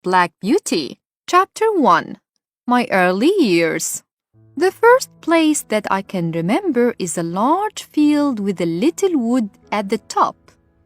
Black Beauty. Chapter 1. My Early Years. The first place that I can remember is a large field with a little wood at the top,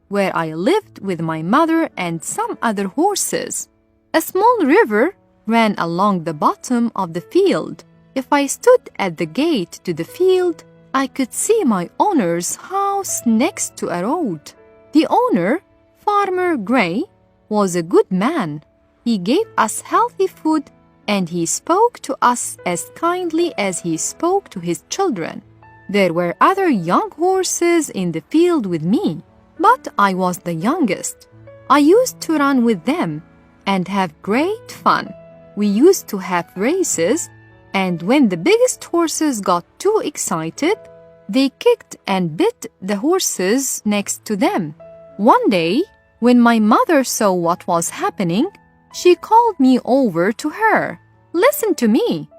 where I lived with my mother and some other horses. A small river ran along the bottom of the field. If I stood at the gate to the field, I could see my owner's house next to a road. The owner, Farmer Gray, was a good man. He gave us healthy food and he spoke to us as kindly as he spoke to his children. There were other young horses in the field with me, but I was the youngest. I used to run with them and have great fun. We used to have races, and when the biggest horses got too excited, they kicked and bit the horses next to them. One day, when my mother saw what was happening, she called me over to her. Listen to me.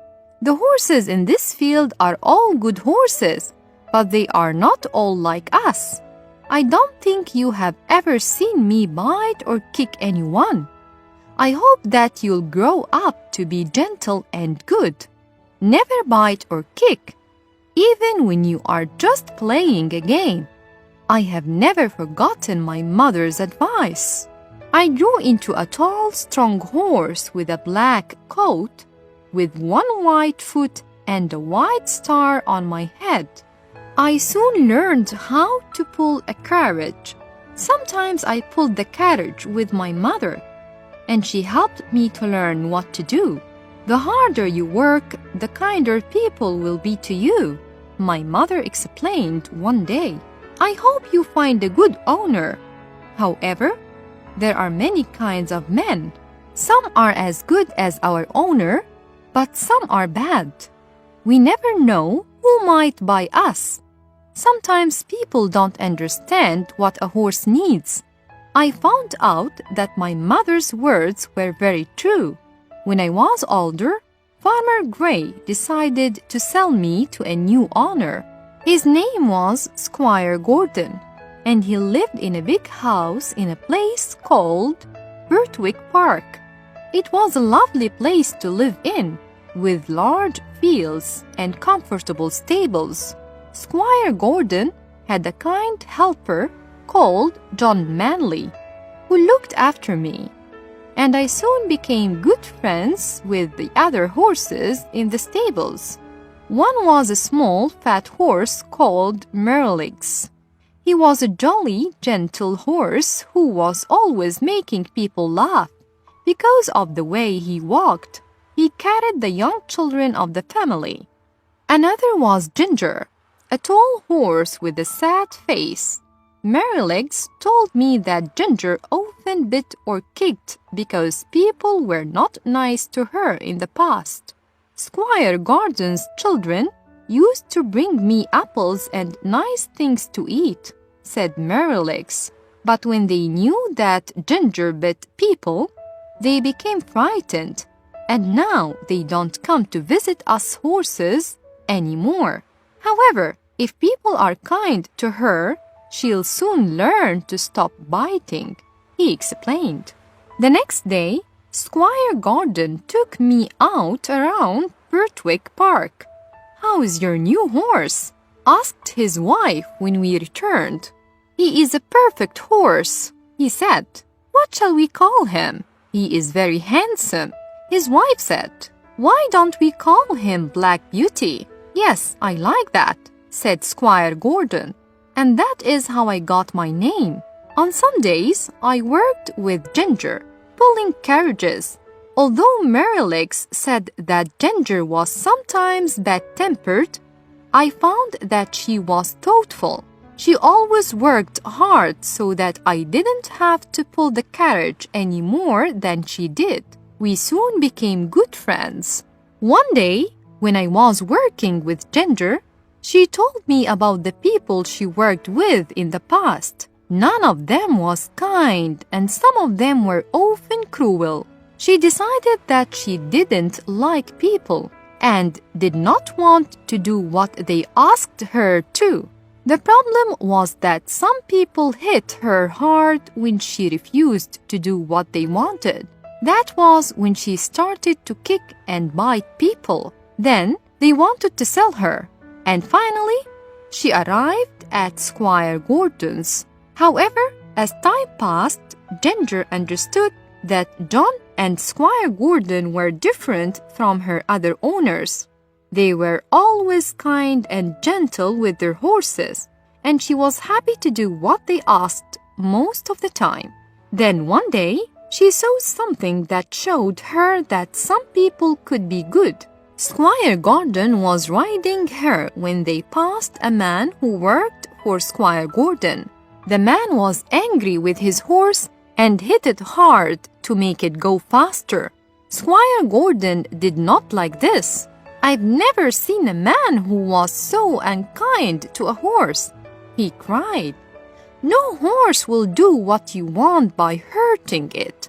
The horses in this field are all good horses, but they are not all like us. I don't think you have ever seen me bite or kick anyone. I hope that you'll grow up to be gentle and good. Never bite or kick, even when you are just playing a game. I have never forgotten my mother's advice. I grew into a tall, strong horse with a black coat, with one white foot and a white star on my head. I soon learned how to pull a carriage. Sometimes I pulled the carriage with my mother, and she helped me to learn what to do. The harder you work, the kinder people will be to you, my mother explained one day. I hope you find a good owner. However, there are many kinds of men. Some are as good as our owner, but some are bad. We never know who might buy us. Sometimes people don't understand what a horse needs. I found out that my mother's words were very true. When I was older, Farmer Gray decided to sell me to a new owner. His name was Squire Gordon, and he lived in a big house in a place called Birtwick Park. It was a lovely place to live in, with large fields and comfortable stables. Squire Gordon had a kind helper called John Manley, who looked after me, and I soon became good friends with the other horses in the stables. One was a small, fat horse called Merrylegs. He was a jolly, gentle horse who was always making people laugh. Because of the way he walked, he carried the young children of the family. Another was Ginger, a tall horse with a sad face. Merrylegs told me that Ginger often bit or kicked because people were not nice to her in the past. Squire Gordon's children used to bring me apples and nice things to eat, said Merrylegs. But when they knew that Ginger bit people, they became frightened, and now they don't come to visit us horses anymore. However, if people are kind to her, she'll soon learn to stop biting, he explained. The next day, Squire Gordon took me out around Birtwick Park. "How is your new horse?" asked his wife when we returned. "He is a perfect horse," he said. "What shall we call him?" "He is very handsome," his wife said. "Why don't we call him Black Beauty?" "Yes, I like that," said Squire Gordon. And that is how I got my name. On some days, I worked with Ginger, pulling carriages. Although Merrylegs said that Ginger was sometimes bad-tempered, I found that she was thoughtful. She always worked hard so that I didn't have to pull the carriage any more than she did. We soon became good friends. One day, when I was working with Ginger, she told me about the people she worked with in the past. None of them was kind, and some of them were often cruel. She decided that she didn't like people and did not want to do what they asked her to. The problem was that some people hit her hard when she refused to do what they wanted. That was when she started to kick and bite people. Then they wanted to sell her. And finally, she arrived at Squire Gordon's. However, as time passed, Ginger understood that John and Squire Gordon were different from her other owners. They were always kind and gentle with their horses, and she was happy to do what they asked most of the time. Then one day, she saw something that showed her that some people could be good. Squire Gordon was riding her when they passed a man who worked for Squire Gordon. The man was angry with his horse and hit it hard to make it go faster. Squire Gordon did not like this. "I've never seen a man who was so unkind to a horse," he cried. "No horse will do what you want by hurting it.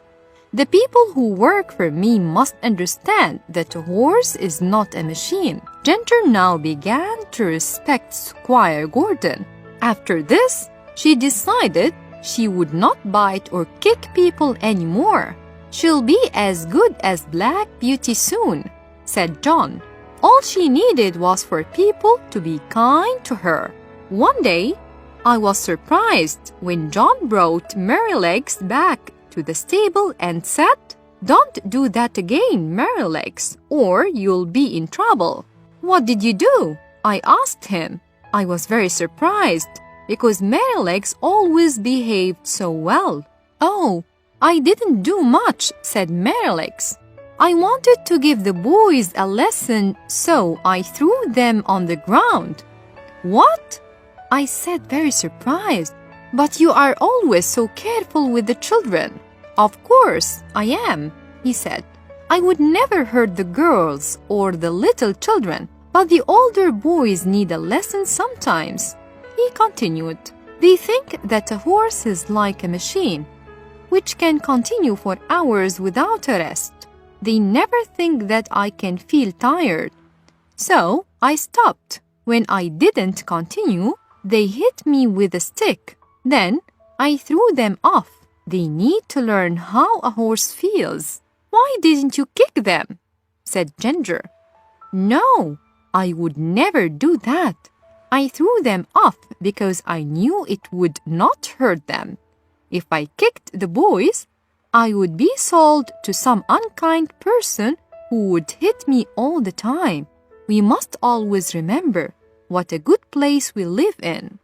The people who work for me must understand that a horse is not a machine." Ginger now began to respect Squire Gordon. After this, she decided she would not bite or kick people anymore. "She'll be as good as Black Beauty soon," said John. All she needed was for people to be kind to her. One day, I was surprised when John brought Merrylegs back to the stable and said, "Don't do that again, Merrylegs, or you'll be in trouble." "What did you do?" I asked him. I was very surprised because Merrylegs always behaved so well. "Oh, I didn't do much," said Merrylegs. "I wanted to give the boys a lesson, so I threw them on the ground." "What?" I said, very surprised. "But you are always so careful with the children." "Of course I am," he said. "I would never hurt the girls or the little children, but the older boys need a lesson sometimes." He continued, "They think that a horse is like a machine, which can continue for hours without a rest. They never think that I can feel tired. So I stopped. When I didn't continue, they hit me with a stick. Then I threw them off. They need to learn how a horse feels." "Why didn't you kick them?" said Ginger. "No, I would never do that. I threw them off because I knew it would not hurt them. If I kicked the boys, I would be sold to some unkind person who would hit me all the time. We must always remember what a good place we live in."